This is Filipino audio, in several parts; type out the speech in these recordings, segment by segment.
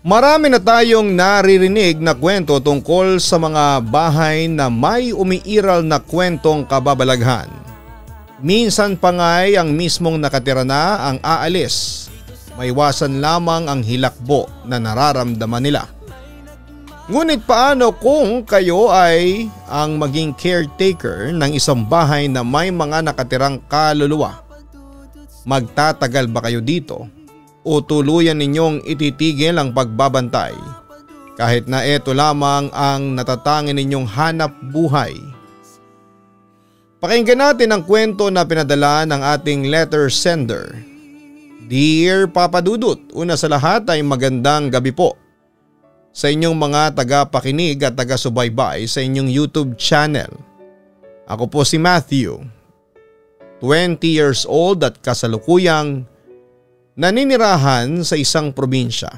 Marami na tayong naririnig na kwento tungkol sa mga bahay na may umiiral na kwentong kababalaghan. Minsan pa nga'y ang mismong nakatira na ang aalis. Maiwasan lamang ang hilakbo na nararamdaman nila. Ngunit paano kung kayo ay ang maging caretaker ng isang bahay na may mga nakatirang kaluluwa? Magtatagal ba kayo dito? O tuluyan ninyong ititigil ang pagbabantay kahit na ito lamang ang natatangin ninyong hanap buhay? Pakinggan natin ang kwento na pinadala ng ating letter sender. Dear Papa Dudut, una sa lahat ay magandang gabi po sa inyong mga tagapakinig at taga-subaybay sa inyong YouTube channel. Ako po si Matthew, 20 years old at kasalukuyang naninirahan sa isang probinsya.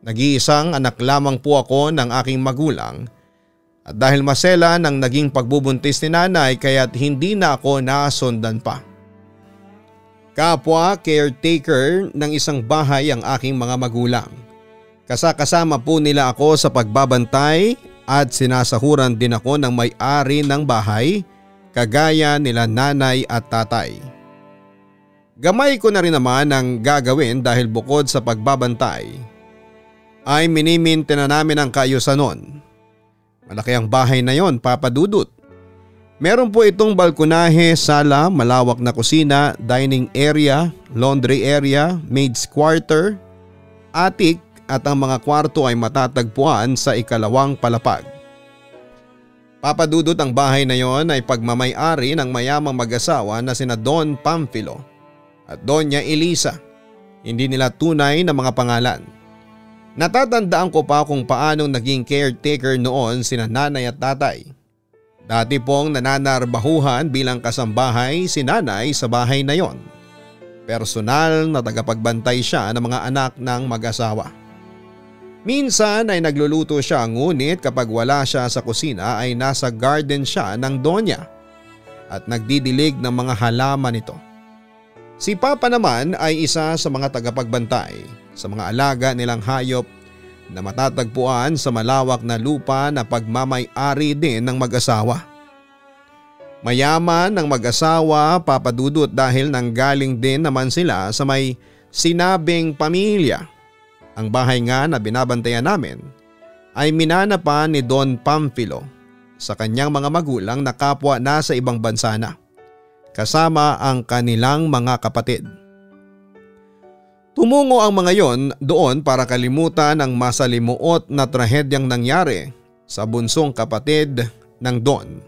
Nag-iisang anak lamang po ako ng aking magulang at dahil masela ng naging pagbubuntis ni nanay kaya't hindi na ako nasundan pa. Kapwa caretaker ng isang bahay ang aking mga magulang. Kasama po nila ako sa pagbabantay at sinasahuran din ako ng may-ari ng bahay kagaya nila nanay at tatay. Gamay ko na rin naman ang gagawin dahil bukod sa pagbabantay ay miniminte na namin ang kaayusan nun. Malaki ang bahay na yon, Papa Dudut. Meron po itong balkonahe, sala, malawak na kusina, dining area, laundry area, maid's quarter, attic at ang mga kwarto ay matatagpuan sa ikalawang palapag. Papa Dudut, ang bahay na yon ay pagmamay-ari ng mayamang mag-asawa na sina Don Pamphilo at Doña Elisa. Hindi nila tunay na mga pangalan. Natatandaan ko pa kung paanong naging caretaker noon sina nanay at tatay. Dati pong nananarbahuhan bilang kasambahay si nanay sa bahay na yon. Personal na tagapagbantay siya ng mga anak ng mag-asawa. Minsan ay nagluluto siya, ngunit kapag wala siya sa kusina ay nasa garden siya ng donya at nagdidilig ng mga halaman nito. Si Papa naman ay isa sa mga tagapagbantay sa mga alaga nilang hayop na matatagpuan sa malawak na lupa na pagmamay-ari din ng mag-asawa. Mayaman ng mag-asawa, Papa Dudut, dahil nanggaling din naman sila sa may sinabing pamilya. Ang bahay nga na binabantayan namin ay minana pa ni Don Pamphilo sa kanyang mga magulang na kapwa nasa ibang bansa na, kasama ang kanilang mga kapatid. Tumungo ang mga yon doon para kalimutan ang masalimuot na trahedyang nangyari sa bunsong kapatid ng Don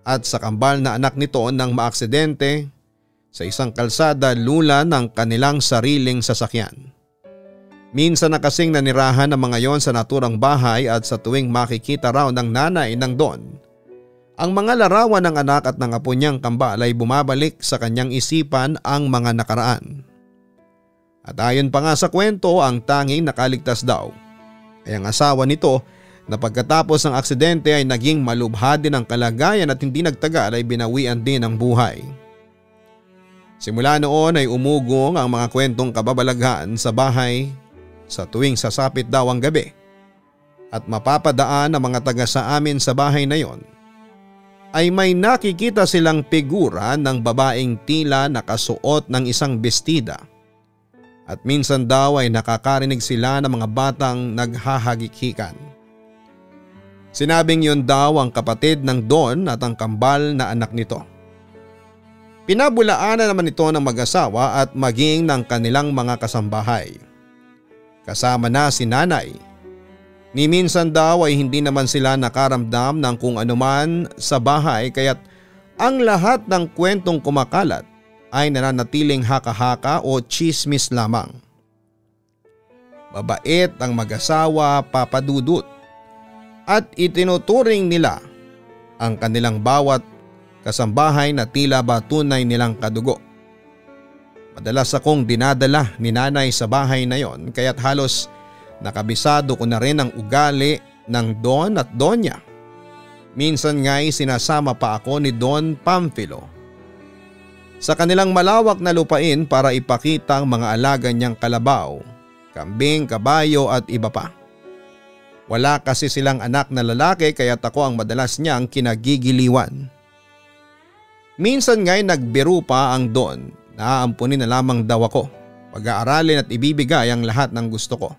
at sa kambal na anak nito nang maaksidente sa isang kalsada lula ng kanilang sariling sasakyan. Minsan na kasing nanirahan ng mga yon sa naturang bahay at sa tuwing makikita raw ng nanay ng Don, ang mga larawan ng anak at ng apo niyang kambal ay bumabalik sa kanyang isipan ang mga nakaraan. At ayon pa nga sa kwento, ang tanging nakaligtas daw ay ang asawa nito na pagkatapos ng aksidente ay naging malubha din ang kalagayan at hindi nagtagal ay binawian din ang buhay. Simula noon ay umugong ang mga kwentong kababalaghan sa bahay sa tuwing sasapit daw ang gabi at mapapadaan ang mga taga sa amin sa bahay na yon ay may nakikita silang figura ng babaeng tila nakasuot ng isang bestida at minsan daw ay nakakarinig sila ng mga batang naghahagikikan. Sinabing yun daw ang kapatid ng Don at ang kambal na anak nito. Pinabulaanan naman ito ng mag-asawa at maging ng kanilang mga kasambahay. Kasama na si nanay. Ni minsan daw ay hindi naman sila nakaramdam ng kung anuman sa bahay kaya't ang lahat ng kwentong kumakalat ay nananatiling haka-haka o chismis lamang. Mabait ang mag-asawa, Papa Dudut, at itinuturing nila ang kanilang bawat kasambahay na tila ba tunay nilang kadugo. Madalas akong dinadala ni nanay sa bahay na yon kaya't halos nakabisado ko na rin ang ugali ng Don at Donya. Minsan nga'y sinasama pa ako ni Don Pamphilo sa kanilang malawak na lupain para ipakita ang mga alaga niyang kalabaw kambing, kabayo at iba pa. Wala kasi silang anak na lalaki kaya't ako ang madalas niyang kinagigiliwan. Minsan nga'y nagbiro pa ang Don na aampunin na lamang daw ako, pag-aaralin at ibibigay ang lahat ng gusto ko.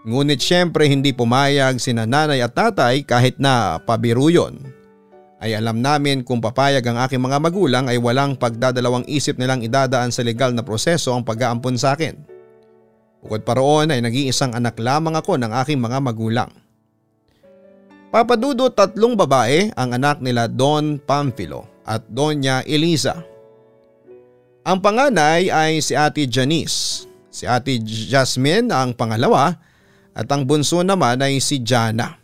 Ngunit syempre hindi pumayag sina nanay at tatay kahit na pabiro yun. Ay alam namin kung papayag ang aking mga magulang ay walang pagdadalawang isip nilang idadaan sa legal na proseso ang pag-aampon sa akin. Bukod pa roon ay nag-iisang anak lamang ako ng aking mga magulang. Papadudot 3 babae ang anak nila Don Pamphilo at Doña Eliza. Ang panganay ay si Ate Janice, si Ate Jasmine ang pangalawa at ang bunso naman ay si Jana.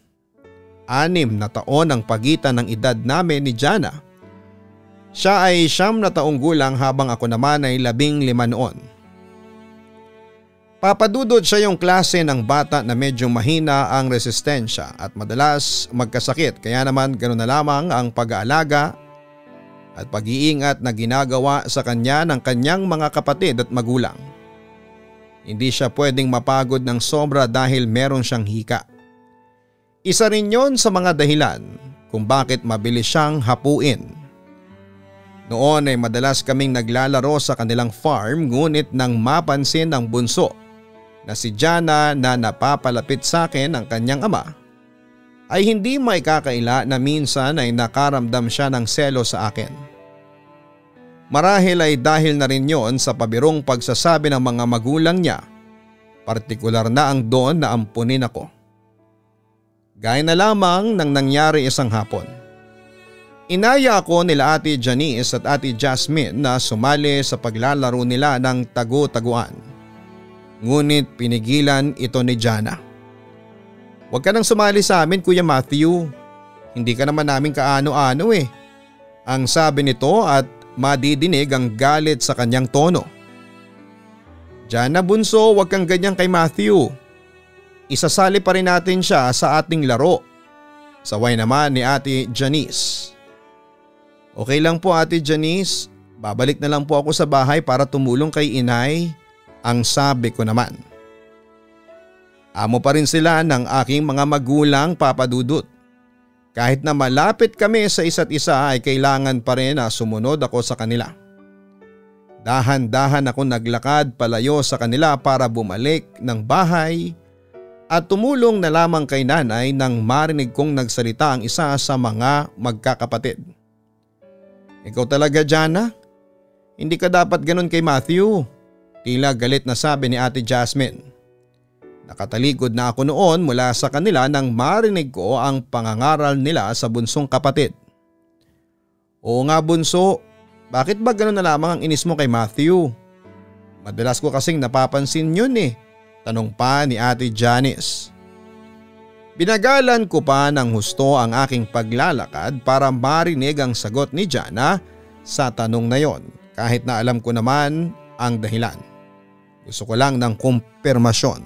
6 na taon ang pagitan ng edad namin ni Jana. Siya ay 9 na taong gulang habang ako naman ay 15 noon. Papadudod siya yung klase ng bata na medyo mahina ang resistensya at madalas magkasakit kaya naman ganoon na lamang ang pag-aalaga at pag-iingat na ginagawa sa kanya ng kanyang mga kapatid at magulang. Hindi siya pwedeng mapagod ng sobra dahil meron siyang hika. Isa rin yon sa mga dahilan kung bakit mabilis siyang hapuin. Noon ay madalas kaming naglalaro sa kanilang farm ngunit nang mapansin ng bunso na si Jana na napapalapit sa akin ang kanyang ama, ay hindi maikakaila na minsan ay nakaramdam siya ng selo sa akin. Marahil ay dahil na rin yon sa pabirong pagsasabi ng mga magulang niya, partikular na ang Don na ampunin ako. Gaya na lamang nang nangyari isang hapon. Inaya ako nila Ate Janice at Ate Jasmine na sumali sa paglalaro nila ng tagu-taguan. Ngunit pinigilan ito ni Jana. "Huwag ka nang sumali sa amin, Kuya Matthew. Hindi ka naman namin kaano-ano eh." Ang sabi nito at madidinig ang galit sa kanyang tono. "Jana bunso, huwag kang ganyan kay Matthew. Isasali pa rin natin siya sa ating laro." Saway naman ni Ate Janice. "Okay lang po Ate Janice, babalik na lang po ako sa bahay para tumulong kay inay." Ang sabi ko naman. Amo pa rin sila ng aking mga magulang, Papadudot. Kahit na malapit kami sa isa't isa ay kailangan pa rin na sumunod ako sa kanila. Dahan-dahan ako naglakad palayo sa kanila para bumalik ng bahay at tumulong na lamang kay nanay nang marinig kong nagsalita ang isa sa mga magkakapatid. "Ikaw talaga, Jana? Hindi ka dapat ganun kay Matthew." Tila galit na sabi ni Ate Jasmine. Nakatalikod na ako noon mula sa kanila nang marinig ko ang pangangaral nila sa bunsong kapatid. "Oo nga bunso, bakit ba gano'n na lamang ang inis mo kay Matthew? Madalas ko kasing napapansin yun eh," tanong pa ni Ate Janice. Binagalan ko pa ng husto ang aking paglalakad para marinig ang sagot ni Jana sa tanong na yon kahit na alam ko naman ang dahilan. Gusto ko lang ng kumpirmasyon.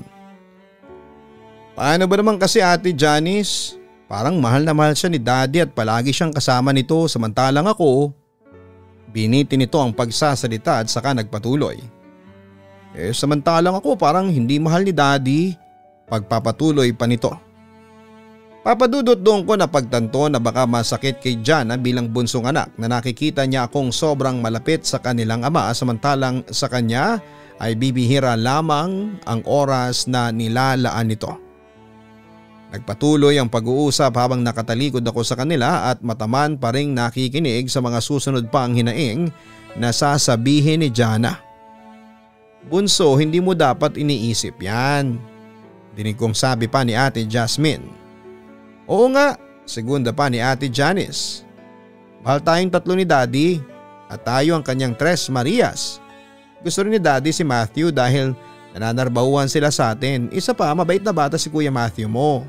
"Paano ba naman kasi Ate Janice? Parang mahal na mahal siya ni Daddy at palagi siyang kasama nito samantalang ako." Biniti nito ang pagsasalita at saka nagpatuloy. Samantalang ako parang hindi mahal ni Daddy." Pagpapatuloy pa nito. Papadudot doon ko na pagtanto na baka masakit kay Jana bilang bunsong anak na nakikita niya akong sobrang malapit sa kanilang ama samantalang sa kanya ay bibihira lamang ang oras na nilalaan nito. Nagpatuloy ang pag-uusap habang nakatalikod ako sa kanila at mataman pa ring nakikinig sa mga susunod pa ang hinaing na sasabihin ni Jana. "Bunso, hindi mo dapat iniisip yan," dinig kong sabi pa ni Ate Jasmine. "Oo nga," segunda pa ni Ate Janice. "Mahal tayong 3 ni Daddy at tayo ang kanyang 3 Marias. Gusto rin ni Daddy si Matthew dahil nananarbahuan sila sa atin. Isa pa, mabait na bata si Kuya Matthew mo.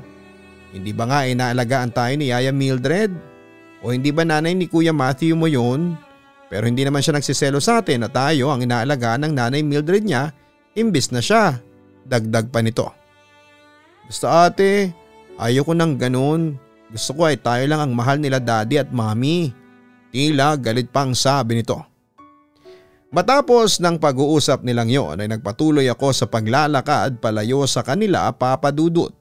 Hindi ba nga inaalagaan tayo ni Yaya Mildred? O hindi ba nanay ni Kuya Matthew mo yun? Pero hindi naman siya nagsiselo sa atin na tayo ang inaalagaan ng nanay Mildred niya imbis na siya." Dagdag pa nito. "Basta ate, ayoko nang ganun. Gusto ko ay tayo lang ang mahal nila Daddy at Mommy." Tila galit pang sabi nito. Matapos ng pag-uusap nilang yon ay nagpatuloy ako sa paglalakad palayo sa kanila, Papa Dudut.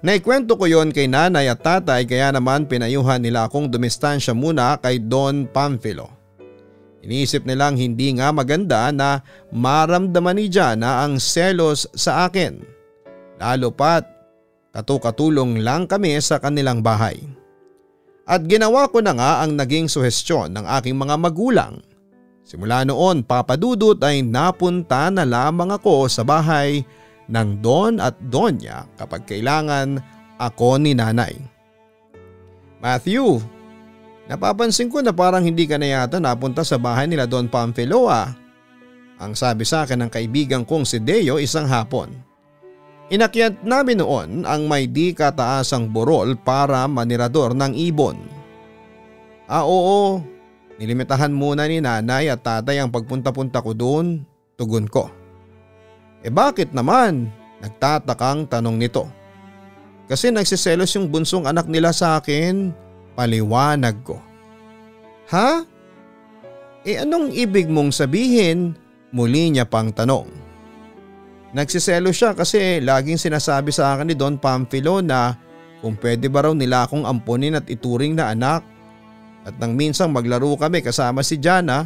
Naikwento ko yon kay nanay at tatay kaya naman pinayuhan nila akong dumistansya muna kay Don Pamphilo. Iniisip nilang hindi nga maganda na maramdaman ni Jana ang selos sa akin. Lalo pat katukatulong lang kami sa kanilang bahay. At ginawa ko na nga ang naging suhestyon ng aking mga magulang. Simula noon, Papa Dudut, ay napunta na lamang ako sa bahay ng Don at Donya kapag kailangan ako ni nanay. Matthew, napapansin ko na parang hindi ka na yata napunta sa bahay nila Don Pamphilo ah. Ang sabi sa akin ng kaibigan kong si Deo isang hapon. Inakyat namin noon ang may di kataasang burol para manirador ng ibon. Oo, nilimitahan muna ni nanay at tatay ang pagpunta-punta ko doon, tugon ko. Bakit naman? Nagtatakang tanong nito. Kasi nagsiselos yung bunsong anak nila sa akin, paliwanag ko. Ha? Anong ibig mong sabihin? Muli niya pang tanong. Nagsiselos siya kasi laging sinasabi sa akin ni Don Pamphilo na kung pwede ba raw nila akong ampunin at ituring na anak. At nang minsang maglaro kami kasama si Jana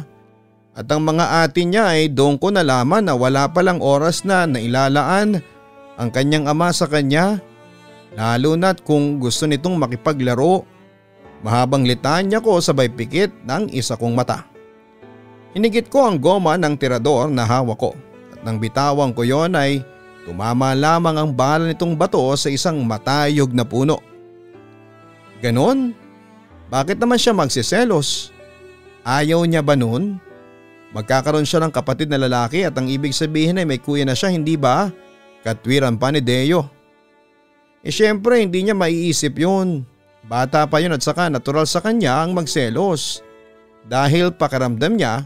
at ang mga atin niya ay doon ko nalaman na wala palang oras na nailalaan ang kanyang ama sa kanya. Lalo na't kung gusto nitong makipaglaro. Mahabang litanya ko sabay pikit ng isa kong mata. Hinigit ko ang goma ng tirador na hawak ko at nang bitawan ko yon ay tumama lamang ang bala nitong bato sa isang matayog na puno. Ganon? Bakit naman siya magsiselos? Ayaw niya ba nun? Magkakaroon siya ng kapatid na lalaki at ang ibig sabihin ay may kuya na siya, hindi ba? Katwiran pa ni Deo. Siyempre hindi niya maiisip yun. Bata pa yun at saka natural sa kanya ang magselos. Dahil pakiramdam niya,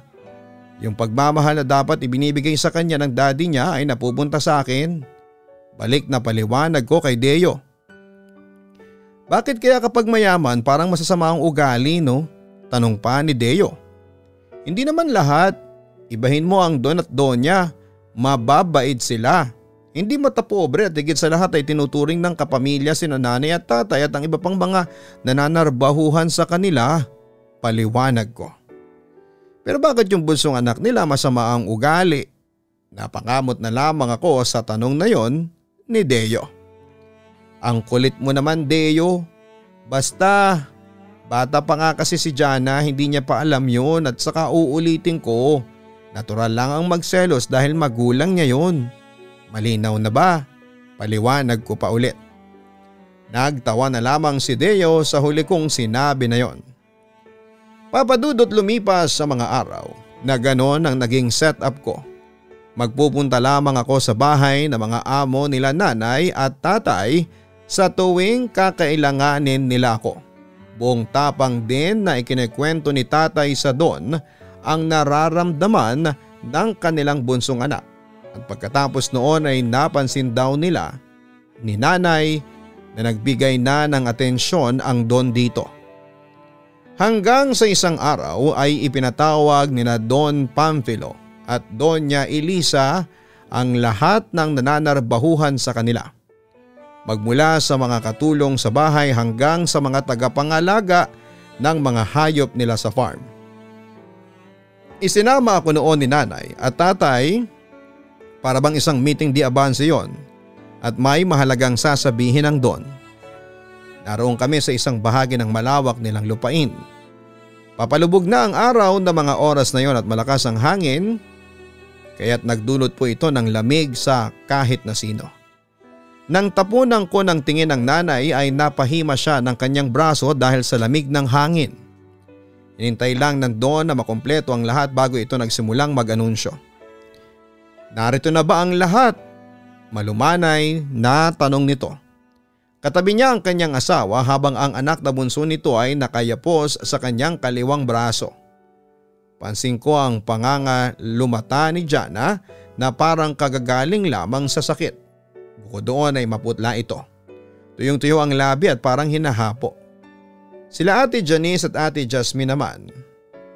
yung pagmamahal na dapat ibinibigay sa kanya ng daddy niya ay napupunta sa akin. Balik na paliwanag ko kay Deo. Bakit kaya kapag mayaman parang masasama ang ugali no? Tanong pa ni Deo. Hindi naman lahat. Ibahin mo ang Don at Donya. Mababait sila. Hindi matapobre at higit sa lahat ay tinuturing ng kapamilya sina nanay at tatay at ang iba pang mga nananarbahuhan sa kanila. Paliwanag ko. Pero bakit yung bunsong anak nila masama ang ugali? Napakamot na lamang ako sa tanong na yon ni Deo. Ang kulit mo naman Deo. Basta, bata pa nga kasi si Jana, hindi niya pa alam yun at saka uulitin ko. Natural lang ang magselos dahil magulang niya yun. Malinaw na ba? Paliwanag ko pa ulit. Nagtawa na lamang si Deo sa huli kong sinabi na yon. Papadudot lumipas sa mga araw na ganon ang naging setup ko. Magpupunta lamang ako sa bahay ng mga amo nila nanay at tatay sa tuwing kakailanganin nila ako. Buong tapang din na ikinikwento ni tatay sa Don ang nararamdaman ng kanilang bunsong anak. At pagkatapos noon ay napansin daw nila ni nanay na nagbigay na ng atensyon ang Don dito. Hanggang sa isang araw ay ipinatawag nina Don Pamphilo at Donya Elisa ang lahat ng nananarbahuhan sa kanila. Magmula sa mga katulong sa bahay hanggang sa mga tagapangalaga ng mga hayop nila sa farm. Isinama ako noon ni nanay at tatay para bang isang meeting di abanse yon at may mahalagang sasabihin ng Don. Naroon kami sa isang bahagi ng malawak nilang lupain. Papalubog na ang araw na mga oras na yon at malakas ang hangin kaya't nagdulot po ito ng lamig sa kahit na sino. Nang tapunan ko ng tingin ng nanay ay napahima siya ng kanyang braso dahil sa lamig ng hangin. Hinintay lang ng Don na makumpleto ang lahat bago ito nagsimulang mag-anunsyo. Narito na ba ang lahat? Malumanay na tanong nito. Katabi niya ang kanyang asawa habang ang anak na bunso nito ay nakayapos sa kanyang kaliwang braso. Pansin ko ang panganga lumata ni Jana na parang kagagaling lamang sa sakit. Bukod doon ay maputla ito. Tuyong-tuyo ang labi at parang hinahapo. Sila Ate Janice at Ate Jasmine naman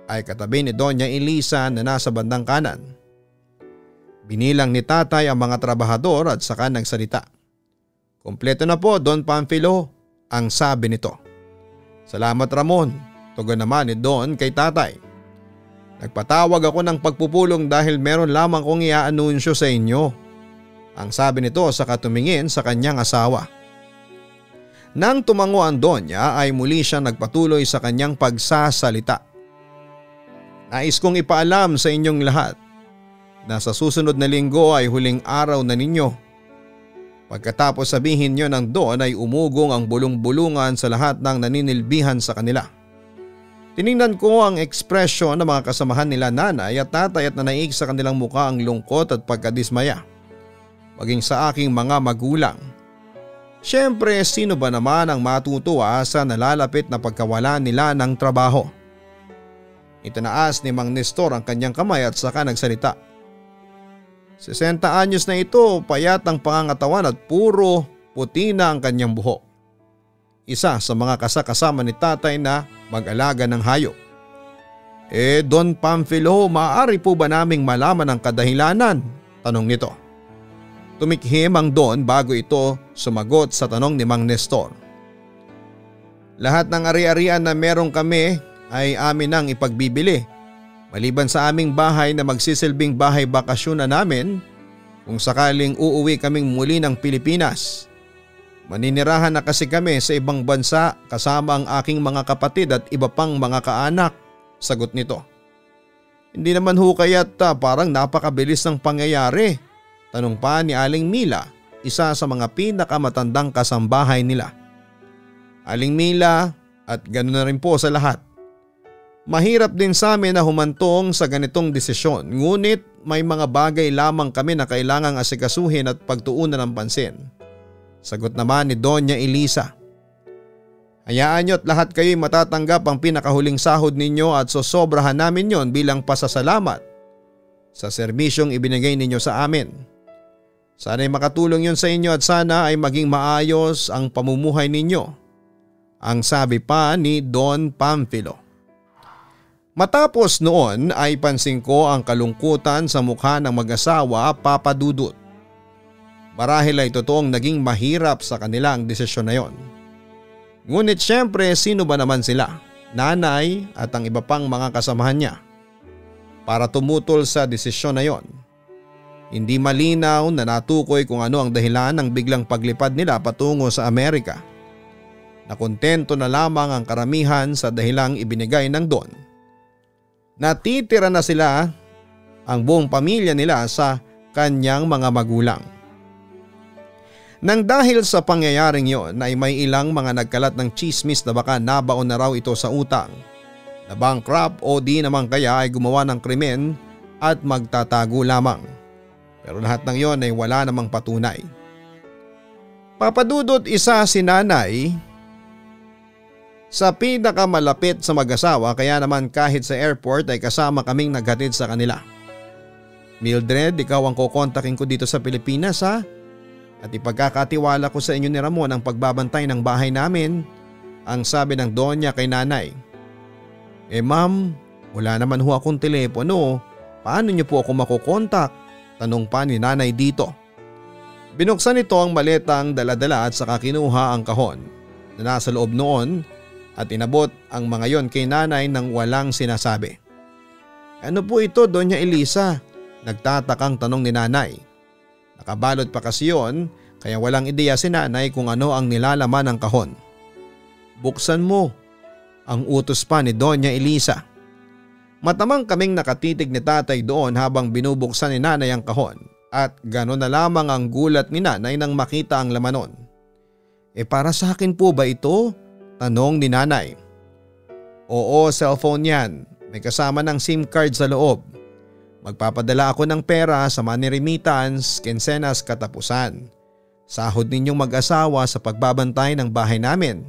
ay katabi ni Doña Elisa na nasa bandang kanan. Binilang ni tatay ang mga trabahador at saka nagsalita. "Kompleto na po, Don Pamphilo," ang sabi nito. "Salamat Ramon," tugon naman ni Don kay tatay. "Nagpatawag ako ng pagpupulong dahil meron lamang kong iaanunsyo sa inyo," ang sabi nito saka tumingin sa kanyang asawa. Nang tumango ang Donya ay muli siyang nagpatuloy sa kanyang pagsasalita. "Nais kong ipaalam sa inyong lahat na sa susunod na linggo ay huling araw na ninyo." Pagkatapos sabihin niyo ng Don ay umugong ang bulong-bulungan sa lahat ng naninilbihan sa kanila. Tiningnan ko ang ekspresyon ng mga kasamahan nila nanay at tatay at nanaig sa kanilang mukha ang lungkot at pagkadismaya. Maging sa aking mga magulang. Siyempre, sino ba naman ang matutuwa sa nalalapit na pagkawala nila ng trabaho? Itinaas ni Mang Nestor ang kanyang kamay at saka nagsalita. 60 anyos na ito, payat ang pangangatawan at puro puti na ang kanyang buhok. Isa sa mga kasakasama ni tatay na mag-alaga ng hayop. Don Pamphilo, maaari po ba naming malaman ang kadahilanan? Tanong nito. Tumikhim ang Don bago ito sumagot sa tanong ni Mang Nestor. Lahat ng ari-arian na meron kami ay amin nang ipagbibili. Maliban sa aming bahay na magsisilbing bahay bakasyon na namin kung sakaling uuwi kaming muli ng Pilipinas. Maninirahan na kasi kami sa ibang bansa kasama ang aking mga kapatid at iba pang mga kaanak, sagot nito. Hindi naman ho kaya't parang napakabilis ng pangyayari, tanong pa ni Aling Mila, isa sa mga pinakamatandang kasambahay nila. Aling Mila, at ganoon na rin po sa lahat. Mahirap din sa amin na humantong sa ganitong desisyon, ngunit may mga bagay lamang kami na kailangang asikasuhin at pagtuunan ng pansin. Sagot naman ni Doña Elisa. Hayaan nyo at lahat kayo'y matatanggap ang pinakahuling sahod ninyo at sosobrahan namin yon bilang pasasalamat sa serbisyong ibinigay ninyo sa amin. Sana'y makatulong yon sa inyo at sana ay maging maayos ang pamumuhay ninyo, ang sabi pa ni Don Pamphilo. Matapos noon ay pansin ko ang kalungkutan sa mukha ng mag-asawa, Papa Dudut. Marahil ay totoong naging mahirap sa kanila ang desisyon na yon. Ngunit syempre, sino ba naman sila, nanay at ang iba pang mga kasamahan niya, para tumutol sa desisyon na yon? Hindi malinaw na natukoy kung ano ang dahilan ng biglang paglipad nila patungo sa Amerika. Nakontento na lamang ang karamihan sa dahilang ibinigay ng Don. Natitira na sila, ang buong pamilya nila, sa kanyang mga magulang. Nang dahil sa pangyayaring yon ay may ilang mga nagkalat ng chismis na baka nabaon na raw ito sa utang, na bankrupt o di naman kaya ay gumawa ng krimen at magtatago lamang. Pero lahat ng yon ay wala namang patunay. Papadudot, isa si nanay sa pinakamalapit sa mag-asawa, kaya naman kahit sa airport ay kasama kaming naghatid sa kanila. Mildred, ikaw ang kukontakin ko dito sa Pilipinas ha? At ipagkakatiwala ko sa inyo ni Ramon ang pagbabantay ng bahay namin, ang sabi ng Donya kay nanay. Ma'am, wala naman ho akong telepono. Paano niyo po ako makukontak? Tanong pa ni nanay dito. Binuksan nito ang maletang daladala at saka kinuha ang kahon na nasa loob noon at inabot ang mga yon kay nanay nang walang sinasabi. Ano po ito, Doña Elisa? Nagtatakang tanong ni nanay. Nakabalot pa kasi yon kaya walang ideya si nanay kung ano ang nilalaman ng kahon. Buksan mo, ang utos pa ni Doña Elisa. Matamang kaming nakatitig ni tatay doon habang binubuksan ni nanay ang kahon at gano'n na lamang ang gulat ni nanay nang makita ang laman nun. Para sa akin po ba ito? Tanong ni nanay. Oo, cellphone yan. May kasama ng SIM card sa loob. Magpapadala ako ng pera sa money remittance, kinsenas katapusan. Sahod ninyong mag-asawa sa pagbabantay ng bahay namin.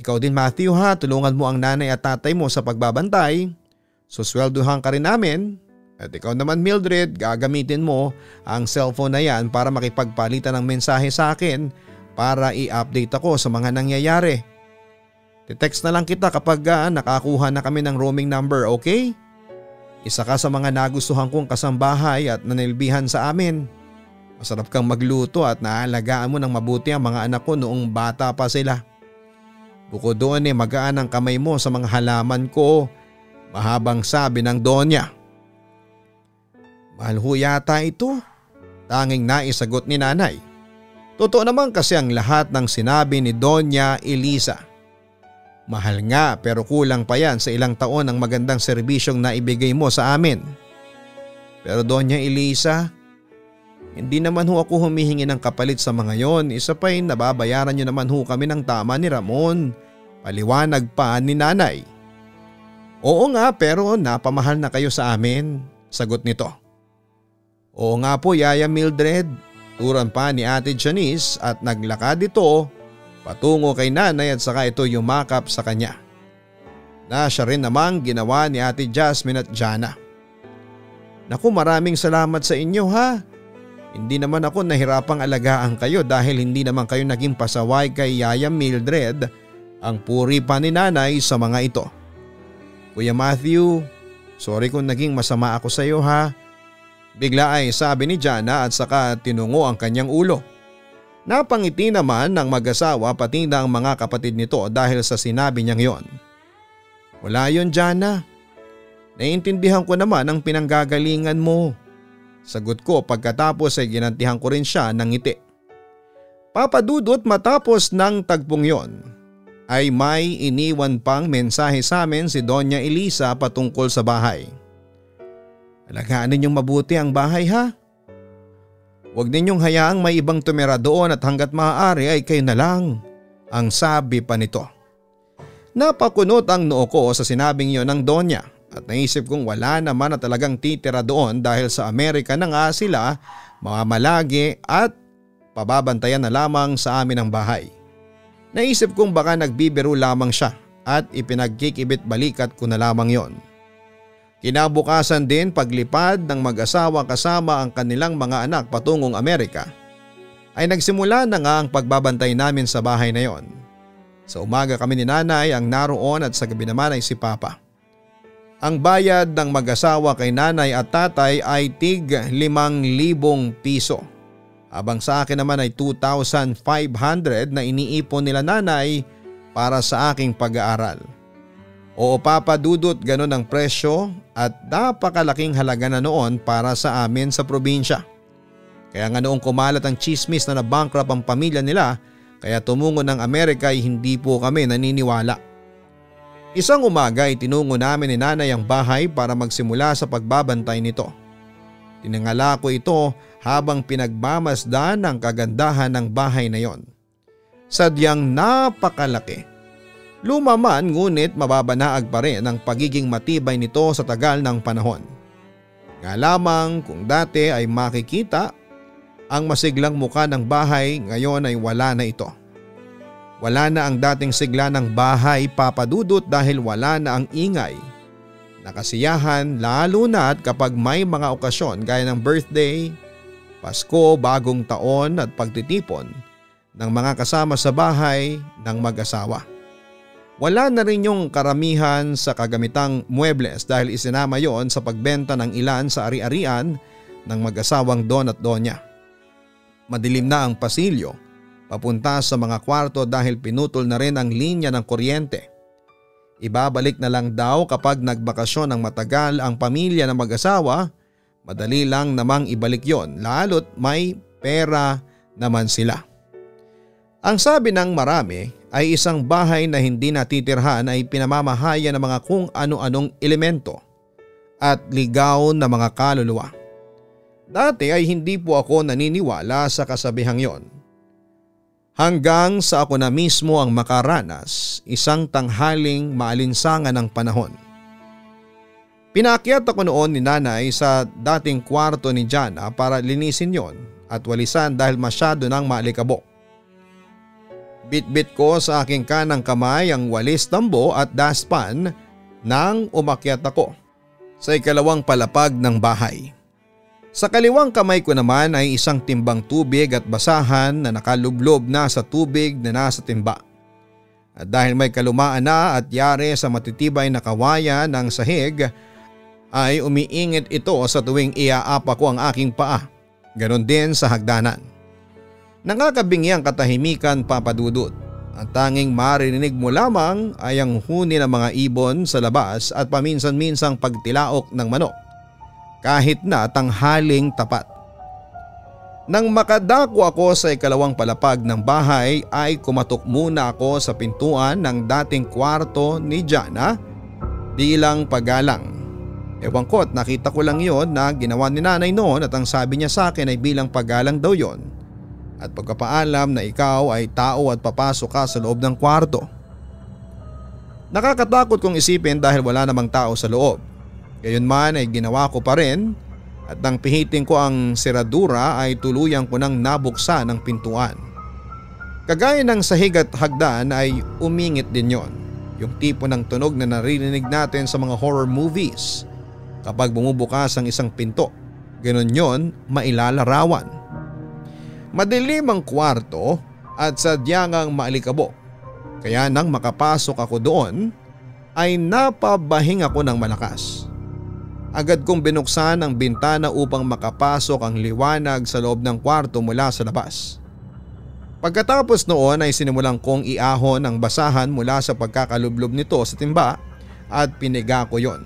Ikaw din Matthew ha, tulungan mo ang nanay at tatay mo sa pagbabantay. Suswelduhan ka rin namin. At ikaw naman Mildred, gagamitin mo ang cellphone na yan para makipagpalitan ng mensahe sa akin para i-update ako sa mga nangyayari. Te-text na lang kita kapag nakakuha na kami ng roaming number, okay? Isa ka sa mga nagustuhan kong kasambahay at nanilbihan sa amin. Masarap kang magluto at naalagaan mo ng mabuti ang mga anak ko noong bata pa sila. Bukod doon magaan ang kamay mo sa mga halaman ko, mahabang sabi ng Donya. Mahal ho yata ito, tanging naisagot ni nanay. Totoo naman kasi ang lahat ng sinabi ni Donya Elisa. Mahal nga pero kulang pa yan sa ilang taon ng magandang serbisyong naibigay mo sa amin. Pero Donya Elisa, hindi naman ho ako humihingi ng kapalit sa mga yon. Isa pa'y nababayaran nyo naman ho kami ng tama ni Ramon. Paliwanag pa ni nanay. Oo nga pero napamahal na kayo sa amin, sagot nito. Oo nga po Yaya Mildred, turan pa ni Ate Janice at naglakad ito patungo kay nanay at saka ito yumakap sa kanya. Na siya rin namang ginawa ni Ate Jasmine at Jana. Naku, maraming salamat sa inyo ha. Hindi naman ako nahirapang alagaan kayo dahil hindi naman kayo naging pasaway kay Yaya Mildred. Ang puri pa ni nanay sa mga ito. Kuya Matthew, sorry kung naging masama ako sa iyo ha. Bigla ay sabi ni Jana at saka tinungo ang kanyang ulo. Napangiti naman ng mag-asawa pati na ang mga kapatid nito dahil sa sinabi niyang yon. Wala yon Jana. Naiintindihan ko naman ang pinanggagalingan mo. Sagot ko pagkatapos ay ginantihan ko rin siya ng ngiti. Papadudot matapos ng tagpong yon ay may iniwan pang mensahe sa amin si Donya Elisa patungkol sa bahay. Alagaan ninyong mabuti ang bahay ha. Huwag ninyong hayaang may ibang tumira doon at hanggat maaari ay kayo na lang, ang sabi pa nito. Napakunot ang noo ko sa sinabing yon ng Donya at naisip kong wala naman na talagang titira doon dahil sa Amerika na nga sila mga malagi at pababantayan na lamang sa amin ang bahay. Naisip kong baka nagbibiro lamang siya at ipinagkikibit balikat ko na lamang yon. Kinabukasan din paglipad ng mag-asawa kasama ang kanilang mga anak patungong Amerika ay nagsimula na nga ang pagbabantay namin sa bahay na yon. Sa umaga kami ni nanay ang naroon at sa gabi naman ay si papa. Ang bayad ng mag-asawa kay nanay at tatay ay tig 5,000 piso. Habang sa akin naman ay 2,500 na iniipon nila nanay para sa aking pag-aaral. Oo papadudot, ganun ang presyo at napakalaking halaga na noon para sa amin sa probinsya. Kaya nga noong kumalat ang chismis na nabankrupt ang pamilya nila kaya tumungo ng Amerika ay hindi po kami naniniwala. Isang umaga ay tinungo namin ni nanay ang bahay para magsimula sa pagbabantay nito. Tinangala ko ito habang pinagmamasdan ang kagandahan ng bahay na yon. Sadyang napakalaki. Luma man ngunit mababanaag pa rin ang pagiging matibay nito sa tagal ng panahon. Nga lamang kung dati ay makikita ang masiglang muka ng bahay, ngayon ay wala na ito. Wala na ang dating sigla ng bahay papadudot dahil wala na ang ingay. Nakasiyahan lalo na at kapag may mga okasyon gaya ng birthday, Pasko, bagong taon at pagtitipon ng mga kasama sa bahay ng mag-asawa. Wala na rin yung karamihan sa kagamitang muebles dahil isinama yon sa pagbenta ng ilan sa ari-arian ng mag-asawang Don at Donya. Madilim na ang pasilyo papunta sa mga kwarto dahil pinutol na rin ang linya ng kuryente. Ibabalik na lang daw kapag nagbakasyon ng matagal ang pamilya ng mag-asawa, madali lang namang ibalik yon lalo't may pera naman sila. Ang sabi ng marami ay isang bahay na hindi natitirhan ay pinamamahayan ng mga kung ano-anong elemento at ligaw na mga kaluluwa. Dati ay hindi po ako naniniwala sa kasabihang yon. Hanggang sa ako na mismo ang makaranas isang tanghaling maalinsangan ng panahon. Pinakyat ako noon ni nanay sa dating kwarto ni Jana para linisin yon at walisan dahil masyado nang maalikabok. Bit-bit ko sa aking kanang kamay ang walis tambo at dustpan nang umakyat ako sa ikalawang palapag ng bahay. Sa kaliwang kamay ko naman ay isang timbang tubig at basahan na nakalublob na sa tubig na nasa timba. At dahil may kalumaan na at yari sa matitibay na kawayan ng sahig ay umiingit ito sa tuwing iaapa ko ang aking paa. Ganon din sa hagdanan. Nakakabingi ang katahimikan, Papa Dudut. Ang tanging maririnig mo lamang ay ang huni ng mga ibon sa labas at paminsan-minsang pagtilaok ng manok kahit na tanghaling tapat. Nang makadako ako sa ikalawang palapag ng bahay ay kumatok muna ako sa pintuan ng dating kwarto ni Jana bilang paggalang. Ewan ko at nakita ko lang yon na ginawa ni nanay noon at ang sabi niya sa akin ay bilang paggalang daw yon. At pagkapaalam na ikaw ay tao at papasok ka sa loob ng kwarto. Nakakatakot kong isipin dahil wala namang tao sa loob. Gayunman ay ginawa ko pa rin at nang pihitin ko ang seradura ay tuluyang ko nang nabuksan ang pintuan. Kagaya ng sahig at hagdan ay umingit din yon. Yung tipo ng tunog na naririnig natin sa mga horror movies kapag bumubukas ang isang pinto. Ganon yon mailalarawan. Madilim ang kwarto at sadyang ang maalikabok. Kaya nang makapasok ako doon ay napabahing ako ng malakas. Agad kong binuksan ang bintana upang makapasok ang liwanag sa loob ng kwarto mula sa labas. Pagkatapos noon ay sinimulan kong iahon ang basahan mula sa pagkakalublob nito sa timba at piniga ko yon.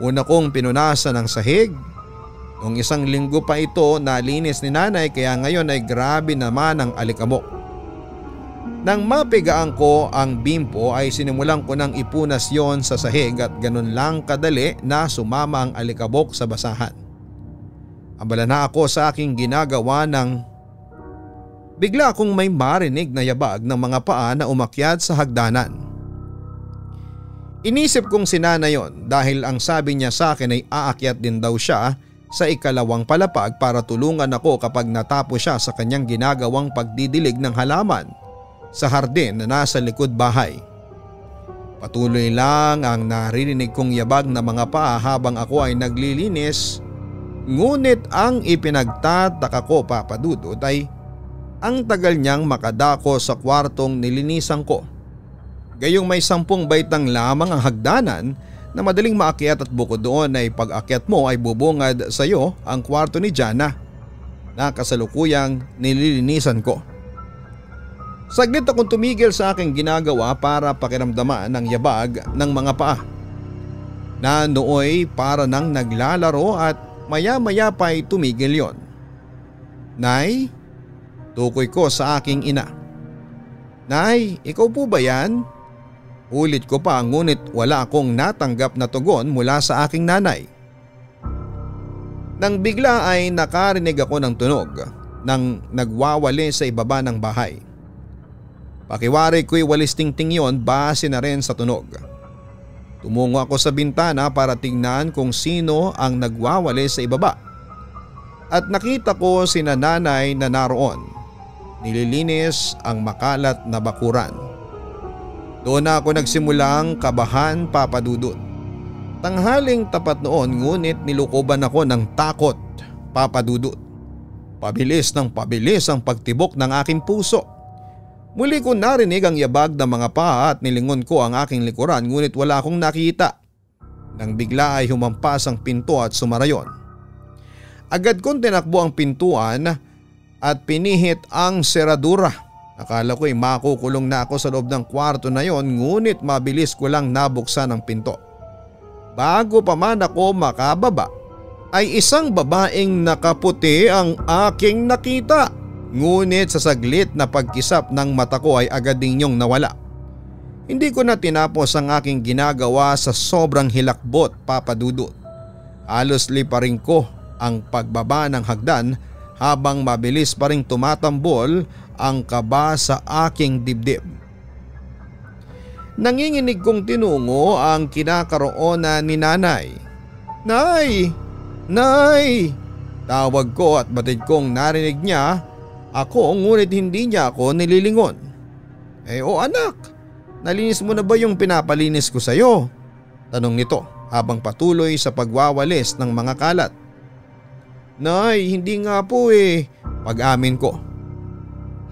Una kong pinunasan ng sahig. Noong isang linggo pa ito nalinis ni nanay kaya ngayon ay grabe naman ang alikabok. Nang mapigaan ko ang bimpo ay sinimulan ko ng ipunas yon sa sahig at ganun lang kadali na sumama ang alikabok sa basahan. Abala na ako sa aking ginagawa nang bigla akong may marinig na yabag ng mga paa na umakyat sa hagdanan. Inisip kong si nanay yon dahil ang sabi niya sa akin ay aakyat din daw siya sa ikalawang palapag para tulungan ako kapag natapos siya sa kanyang ginagawang pagdidilig ng halaman sa hardin na nasa likod bahay. Patuloy lang ang naririnig kong yabag na mga paa habang ako ay naglilinis, ngunit ang ipinagtataka ko, Papa Dudut, ay ang tagal niyang makadako sa kwartong nilinisan ko. Gayong may 10 baitang lamang ang hagdanan na madaling maakyat at bukod doon ay pag-akyat mo ay bubungad sa iyo ang kwarto ni Jana na kasalukuyang nililinisan ko. Saglit akong tumigil sa aking ginagawa para pakiramdaman ang yabag ng mga paa na nooy para nang naglalaro at maya-maya pa ay tumigil yon. Nay, tukoy ko sa aking ina. Nay, ikaw po ba yan? Ulit ko pa ngunit wala akong natanggap na tugon mula sa aking nanay. Nang bigla ay nakarinig ako ng tunog nang nagwawali sa ibaba ng bahay. Pakiwari ko'y walis tingting yon base na rin sa tunog. Tumungo ako sa bintana para tingnan kung sino ang nagwawali sa ibaba. At nakita ko si nanay na naroon. Nililinis ang makalat na bakuran. Doon na ako nagsimulang kabahan, Papa Dudut. Tanghaling tapat noon ngunit nilukoban ako ng takot, Papa Dudut. Pabilis ng pabilis ang pagtibok ng aking puso. Muli ko narinig ang yabag ng mga paa at nilingon ko ang aking likuran ngunit wala akong nakita. Nang bigla ay humampas ang pinto at sumarayon. Agad kong tinakbo ang pintuan at pinihit ang seradura. Akala ko'y makukulong na ako sa loob ng kwarto na yon ngunit mabilis ko lang nabuksan ang pinto. Bago pa man ako makababa ay isang babaeng nakaputi ang aking nakita. Ngunit sa saglit na pagkisap ng mata ko ay agad ding niyong nawala. Hindi ko na tinapos ang aking ginagawa sa sobrang hilakbot, Papa Dudut. Halos liparin ko ang pagbaba ng hagdan habang mabilis pa ring tumatambol ang kaba sa aking dibdib. Nanginginig kong tinungo ang kinakaroonan ni nanay. Nay! Nay! Tawag ko at batid kong narinig niya ako ngunit hindi niya ako nililingon. O anak, nalinis mo na ba yung pinapalinis ko sa'yo? Tanong nito habang patuloy sa pagwawalis ng mga kalat. Nay, hindi nga po pag-amin ko.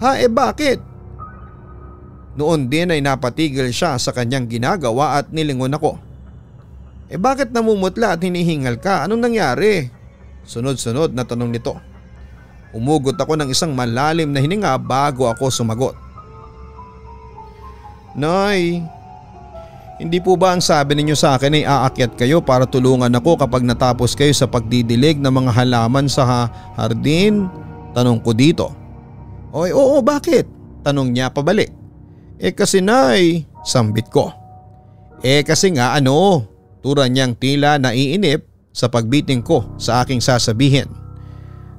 Ha, bakit? Noon din ay napatigil siya sa kanyang ginagawa at nilingon ako. Bakit namumutla at hinihingal ka? Anong nangyari? Sunod-sunod na tanong nito. Umugot ako ng isang malalim na hininga bago ako sumagot. Nay, hindi po ba ang sabi ninyo sa akin ay aakyat kayo para tulungan ako kapag natapos kayo sa pagdidilig ng mga halaman sa hardin? Tanong ko dito. Oy, oo, bakit? Tanong niya pabalik. Kasi nay, sambit ko. Kasi nga tura niyang tila naiinip sa pagbiting ko sa aking sasabihin.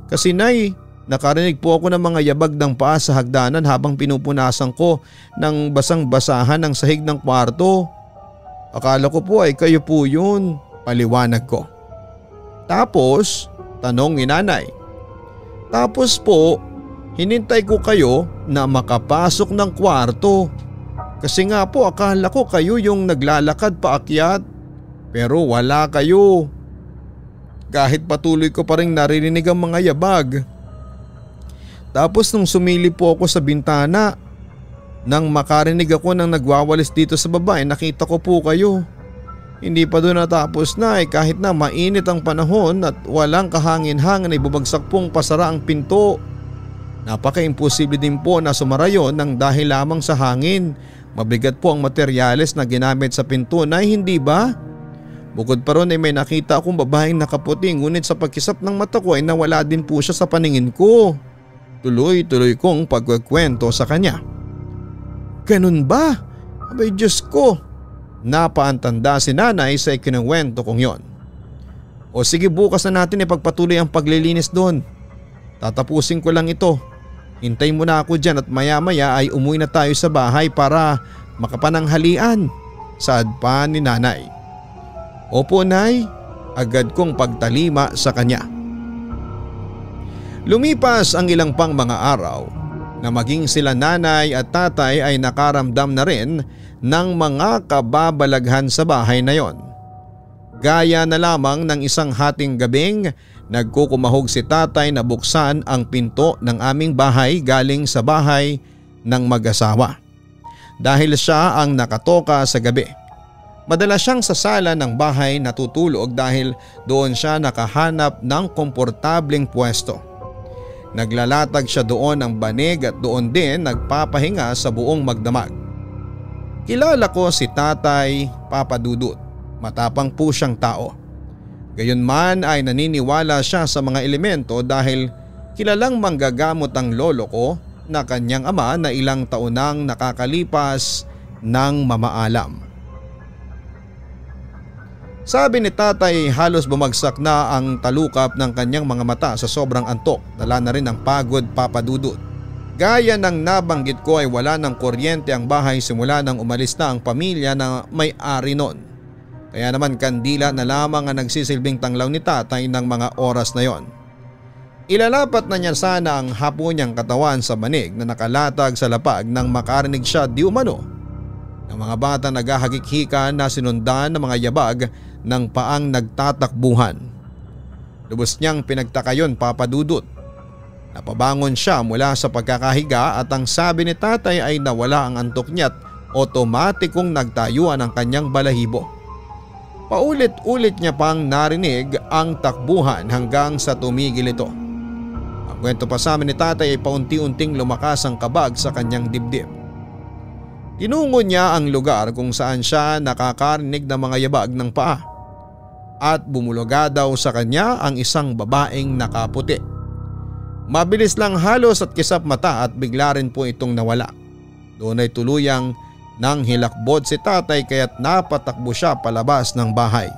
Kasi nay, nakarinig po ako ng mga yabag ng paa sa hagdanan habang pinupunasan ko ng basang-basahan ng sahig ng kwarto. Akala ko po ay kayo po yun, paliwanag ko. Tapos, tanong ni nanay. Tapos po, hinintay ko kayo na makapasok ng kwarto. Kasi nga po akala ko kayo yung naglalakad paakyat. Pero wala kayo. Kahit patuloy ko pa rin naririnig ang mga yabag. Tapos nung sumili po ako sa bintana, nang makarinig ako ng nagwawalis dito sa baba nakita ko po kayo. Hindi pa doon natapos na kahit na mainit ang panahon at walang kahangin-hangin ay bubagsak pong pasara ang pinto. Napaka-imposible din po na sumara yon ng dahil lamang sa hangin. Mabigat po ang materyales na ginamit sa pinto na hindi ba? Bukod pa ron ay may nakita akong babaeng nakaputi ngunit sa pagkisap ng mata ko ay nawala din po siya sa paningin ko. Tuloy-tuloy kong pagkukwento sa kanya. Ganun ba? Abay Diyos ko. Napaantanda si nanay sa ikinuwento kong yon. O sige, bukas na natin ipagpatuloy ang paglilinis doon. Tatapusin ko lang ito. Hintay mo na ako dyan at maya-maya ay umuwi na tayo sa bahay para makapananghalian. Saad pa ni nanay. Opo nay, agad kong pagtalima sa kanya. Lumipas ang ilang pang mga araw na maging sila nanay at tatay ay nakaramdam na rin ng mga kababalaghan sa bahay na yon. Gaya na lamang ng isang hating gabing nagkukumahog si tatay na buksan ang pinto ng aming bahay galing sa bahay ng mag-asawa. Dahil siya ang nakatoka sa gabi. Madalas siyang sa sala ng bahay natutulog dahil doon siya nakahanap ng komportableng pwesto. Naglalatag siya doon ng banig at doon din nagpapahinga sa buong magdamag. Kilala ko si Tatay Papa Dudut. Matapang po siyang tao. Gayunman ay naniniwala siya sa mga elemento dahil kilalang manggagamot ang lolo ko na kanyang ama na ilang taon nang nakakalipas ng mamaalam. Sabi ni tatay halos bumagsak na ang talukap ng kanyang mga mata sa sobrang antok. Dala na rin ang pagod, Papa Dudut. Gaya ng nabanggit ko ay wala ng kuryente ang bahay simula nang umalis na ang pamilya na may-ari noon. Kaya naman kandila na lamang ang nagsisilbing tanglaw ni tatay ng mga oras na yon. Ilalapat na niya sana ang hapo niyang katawan sa banig na nakalatag sa lapag nang makarinig siya di umano ng mga bata naghahagik-hika na sinundan ng mga yabag ng paang nagtatakbuhan. Lubos niyang pinagtaka yon, Papa Dudut. Napabangon siya mula sa pagkakahiga at ang sabi ni tatay ay nawala ang antok niya at otomatikong nagtayuan ang kanyang balahibo. Paulit-ulit niya pang narinig ang takbuhan hanggang sa tumigil ito. Ang kwento pa sa amin ni tatay ay paunti-unting lumakas ang kabag sa kanyang dibdib. Tinungo niya ang lugar kung saan siya nakakarinig ng mga yabag ng paa at bumulaga daw sa kanya ang isang babaeng nakaputi. Mabilis lang halos at kisap mata at bigla rin po itong nawala. Doon ay tuluyang nang hilakbod si tatay kaya't napatakbo siya palabas ng bahay.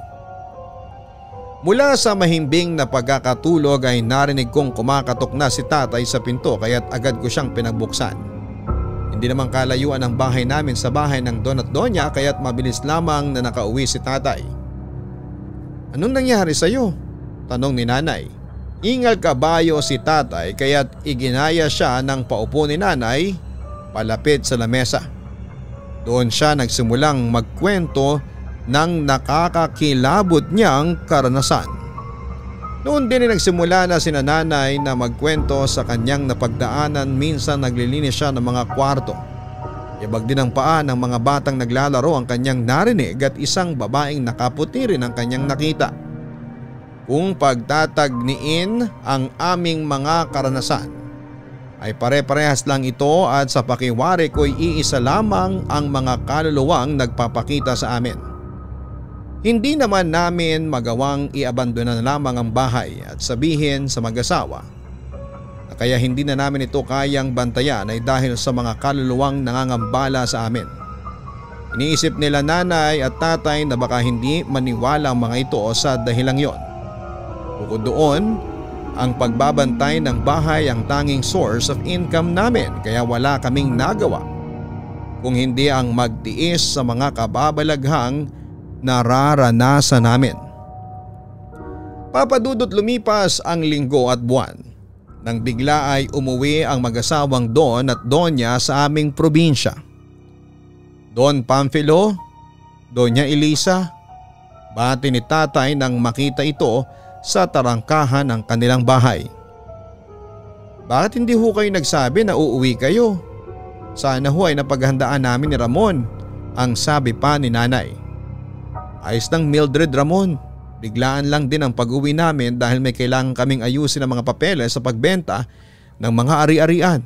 Mula sa mahimbing na pagkakatulog ay narinig kong kumakatok na si tatay sa pinto kaya't agad ko siyang pinagbuksan. Hindi naman kalayuan ang bahay namin sa bahay ng Don at Donya kaya't mabilis lamang na nakauwi si tatay. Anong nangyari sa iyo? Tanong ni nanay. Ingal kabayo si tatay kaya't iginaya siya ng paupo ni nanay palapit sa lamesa. Doon siya nagsimulang magkwento ng nakakakilabot niyang karanasan. Noon din nagsimula na sina nanay na magkwento sa kanyang napagdaanan minsan naglilinis siya ng mga kwarto. Yabag din ang paa ng mga batang naglalaro ang kanyang narinig at isang babaeng nakaputi rin ang kanyang nakita. Kung pagtatagniin ang aming mga karanasan ay pare-parehas lang ito at sa pakiwari ko'y iisa lamang ang mga kaluluwang nagpapakita sa amin. Hindi naman namin magawang iabandona na lamang ang bahay at sabihin sa mag-asawa na kaya hindi na namin ito kayang bantayan ay dahil sa mga kaluluwang nangangambala sa amin. Iniisip nila nanay at tatay na baka hindi maniwala ang mga ito sa dahilang yon. Bukod doon, ang pagbabantay ng bahay ang tanging source of income namin kaya wala kaming nagawa kung hindi ang magtiis sa mga kababalaghang nararanasan namin. Papadudot lumipas ang linggo at buwan nang bigla ay umuwi ang mag-asawang Don at Donya sa aming probinsya. Don Pamphilo, Donya Elisa, bati ni tatay nang makita ito sa tarangkahan ng kanilang bahay. Bakit hindi ho kayo nagsabi na uuwi kayo? Sana ho ay napaghandaan namin ni Ramon, ang sabi pa ni nanay. Ayos ng Mildred, Ramon. Biglaan lang din ang pag-uwi namin dahil may kailangan kaming ayusin ang mga papeles sa pagbenta ng mga ari-arian.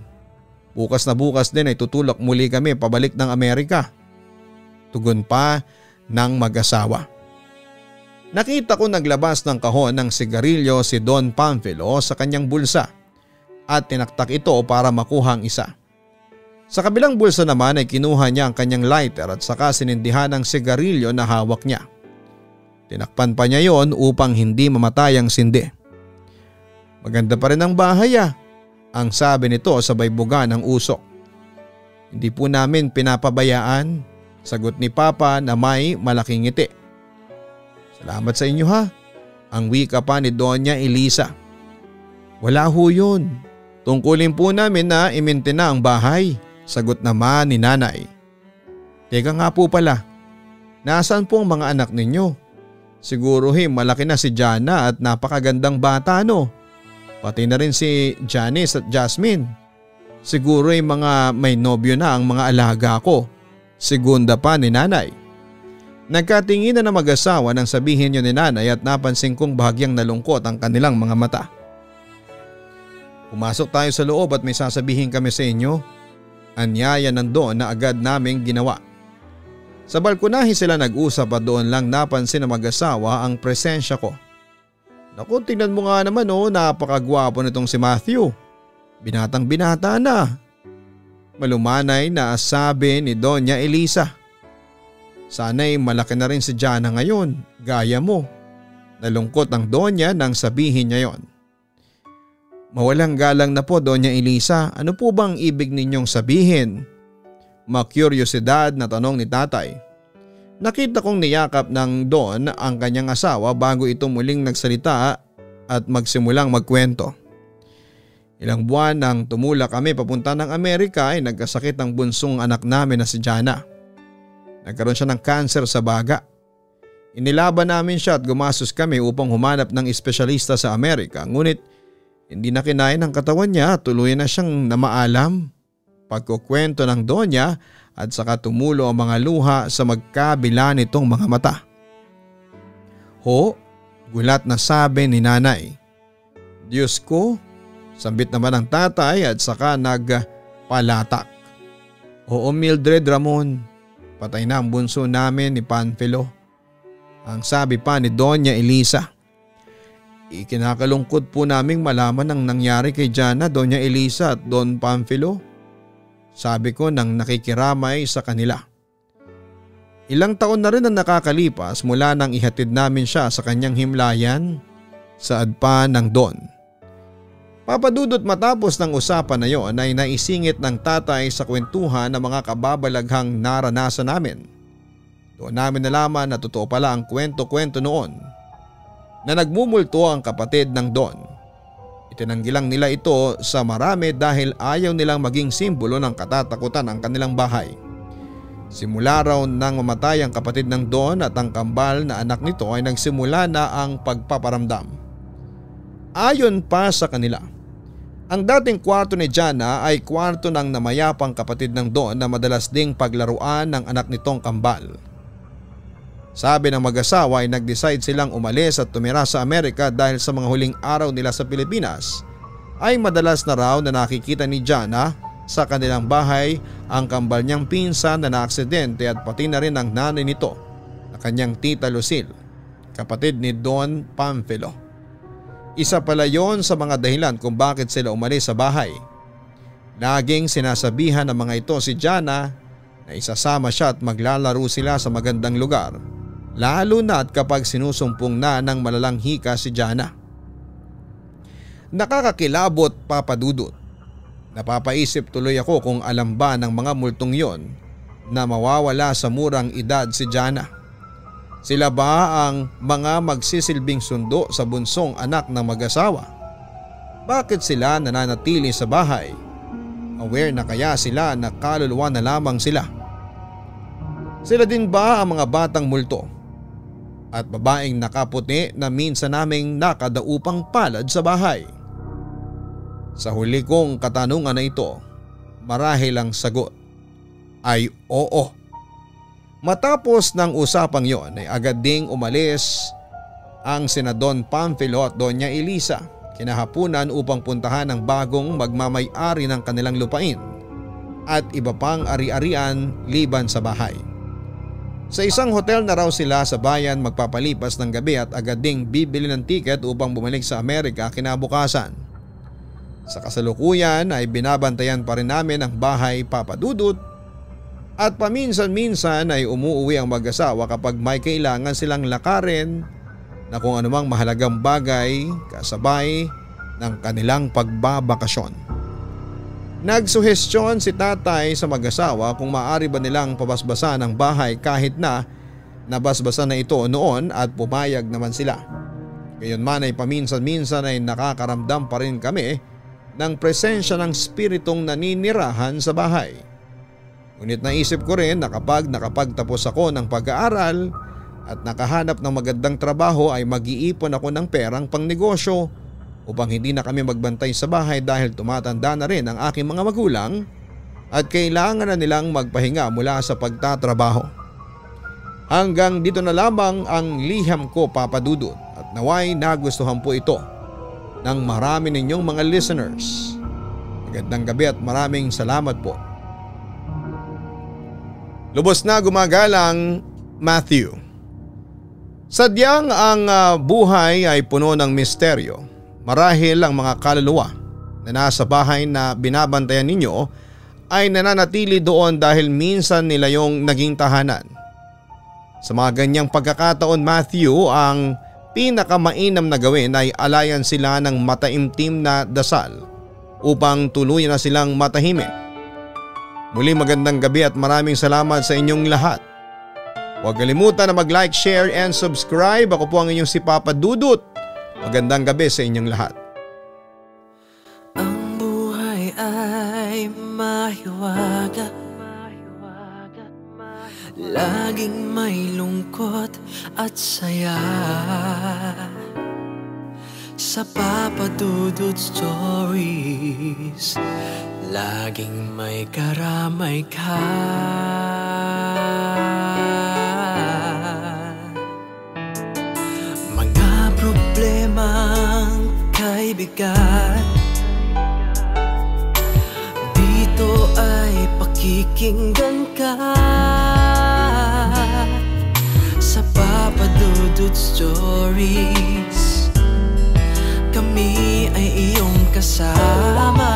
Bukas na bukas din ay tutulak muli kami pabalik ng Amerika. Tugon pa ng mag-asawa. Nakita ko naglabas ng kahon ng sigarilyo si Don Pamphilo sa kanyang bulsa at tinaktak ito para makuha ang isa. Sa kabilang bulsa naman ay kinuha niya ang kanyang lighter at saka sinindihan ang sigarilyo na hawak niya. Tinakpan pa niya yon upang hindi mamatay ang sindi. Maganda pa rin ang bahay ang sabi nito sabay buga ng usok. Hindi po namin pinapabayaan, sagot ni Papa na may malaking ngiti. Salamat sa inyo ang wika pa ni Donya Elisa. Wala ho yun. Tungkulin po namin na imintina ang bahay, sagot naman ni nanay. Teka nga po pala, nasaan po ang mga anak ninyo? Siguro malaki na si Jana at napakagandang bata no? Pati na rin si Janice at Jasmine. Siguro mga may nobyo na ang mga alaga ko, segunda pa ni nanay. Nagkatinginan na mag-asawa nang sabihin niyo ni nanay at napansin kong bahagyang nalungkot ang kanilang mga mata. Pumasok tayo sa loob at may sasabihin kami sa inyo. Anyaya nandoon na agad naming ginawa. Sa balkonahe sila nag-usap at doon lang napansin ng mag-asawa ang presensya ko. Naku, tingnan mo nga naman napakagwapo nitong si Matthew. Binatang binata na. Malumanay na sabi ni Donya Elisa. Sana'y malaki na rin si Jana ngayon, gaya mo. Nalungkot ang Donya nang sabihin niya yon. Mawalang galang na po Donya Elisa, ano po bang ibig ninyong sabihin? Makuryosidad na tanong ni tatay. Nakita kong niyakap ng Don ang kanyang asawa bago ito muling nagsalita at magsimulang magkwento. Ilang buwan nang tumulak kami papunta ng Amerika ay nagkasakit ang bunsong anak namin na si Jana. Nagkaroon siya ng cancer sa baga. Inilaban namin siya at gumastos kami upang humanap ng espesyalista sa Amerika, ngunit hindi na kinain ng katawan niya at tuluyan na siyang namaalam. Pagkukwento ng Donya at saka tumulo ang mga luha sa magkabila nitong mga mata. Ho, gulat na sabi ni nanay. Diyos ko, sambit naman ang tatay at saka nagpalatak. Oo Mildred, Ramon. Patay na ang bunso namin ni Pamphilo. Ang sabi pa ni Donya Elisa. Ikinakalungkot po naming malaman ang nangyari kay Jana, Donya Elisa at Don Pamphilo. Sabi ko nang nakikiramay sa kanila. Ilang taon na rin ang nakakalipas mula nang ihatid namin siya sa kanyang himlayan sa adpa ng Don. Papadudot matapos ng usapan na yon ay naisingit ng tatay sa kwentuhan ng mga kababalaghang naranasan namin. Doon namin nalaman na totoo pala ang kwento-kwento noon na nagmumulto ang kapatid ng Don. Itinanggilang nila ito sa marami dahil ayaw nilang maging simbolo ng katatakutan ang kanilang bahay. Simula raw nang mamatay ang kapatid ng Don at ang kambal na anak nito ay nagsimula na ang pagpaparamdam. Ayon pa sa kanila, Ang dating kwarto ni Jana ay kwarto ng namayapang kapatid ng Don na madalas ding paglaruan ng anak nitong kambal. Sabi ng mag-asawa ay nag-decide silang umalis at tumira sa Amerika dahil sa mga huling araw nila sa Pilipinas ay madalas na raw na nakikita ni Jana sa kanilang bahay ang kambal niyang pinsan na naaksidente at pati na rin ang nanay nito na kanyang tita Lucille, kapatid ni Don Pamphilo. Isa pala yon sa mga dahilan kung bakit sila umalis sa bahay. Laging sinasabihan ng mga ito si Jana na isasama siya at maglalaro sila sa magandang lugar, lalo na at kapag sinusumpong na ng malalang hika si Jana. Nakakakilabot, Papa Dudut. Napapaisip tuloy ako kung alam ba ng mga multong yon na mawawala sa murang edad si Jana. Sila ba ang mga magsisilbing sundo sa bunsong anak ng mag-asawa? Bakit sila nananatili sa bahay? Aware na kaya sila na kaluluwa na lamang sila? Sila din ba ang mga batang multo at babaeng nakaputi na minsan naming nakadaupang palad sa bahay? Sa huli kong katanungan na ito, marahil ang sagot ay oo. Matapos ng usapang yon ay agad ding umalis ang sina Don Pamphilo at Doña Elisa kinahapunan upang puntahan ang bagong magmamay-ari ng kanilang lupain at iba pang ari-arian liban sa bahay. Sa isang hotel na raw sila sa bayan magpapalipas ng gabi at agad ding bibili ng tiket upang bumalik sa Amerika kinabukasan. Sa kasalukuyan ay binabantayan pa rin namin ang bahay, Papa Dudut, at paminsan-minsan ay umuuwi ang mag-asawa kapag may kailangan silang lakarin na kung anumang mahalagang bagay kasabay ng kanilang pagbabakasyon. Nagsuhestyon si tatay sa mag-asawa kung maaari ba nilang pabasbasan ang bahay kahit na nabasbasan na ito noon at pumayag naman sila. Gayunman ay paminsan-minsan ay nakakaramdam pa rin kami ng presensya ng spiritong naninirahan sa bahay. Ngunit naisip ko rin na kapag nakapagtapos ako ng pag-aaral at nakahanap ng magandang trabaho ay mag-iipon ako ng perang pangnegosyo upang hindi na kami magbantay sa bahay dahil tumatanda na rin ang aking mga magulang at kailangan na nilang magpahinga mula sa pagtatrabaho. Hanggang dito na lamang ang liham ko, Papa Dudut, at naway nagustuhan po ito ng marami ninyong mga listeners. Magandang gabi at maraming salamat po. Lubos na gumagalang, Matthew. Sadyang ang buhay ay puno ng misteryo. Marahil ang mga kaluluwa na nasa bahay na binabantayan ninyo ay nananatili doon dahil minsan nila yung naging tahanan. Sa mga ganyang pagkakataon, Matthew, ang pinakamainam na gawin ay alayan sila ng mataimtim na dasal upang tuluyan na silang matahimik. Muli magandang gabi at maraming salamat sa inyong lahat. Huwag kalimutan na mag-like, share and subscribe. Ako po ang inyong si Papa Dudut. Magandang gabi sa inyong lahat. Ang buhay ay mahiwaga, laging may lungkot at saya. Sa Papa Dudut Stories, laging may karamay ka. Mga problemang kay bigat, dito ay pakikinggan ka. Sa Papa Dudut Stories, kami ay iyong kasama.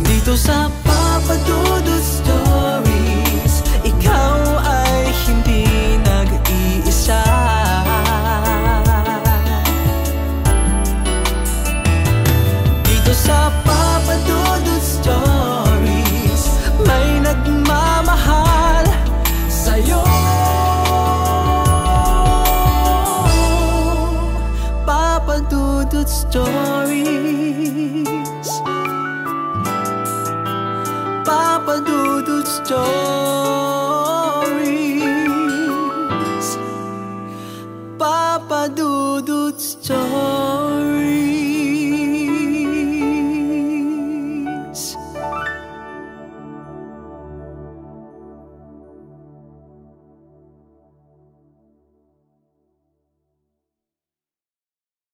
Dito sa Papa Dudut Stories, ikaw ay hindi nag-iisa. Dito sa Papa Dudut Stories, may nagmamahal sa'yo. Papa Dudut Stories, Papa Dudut Stories.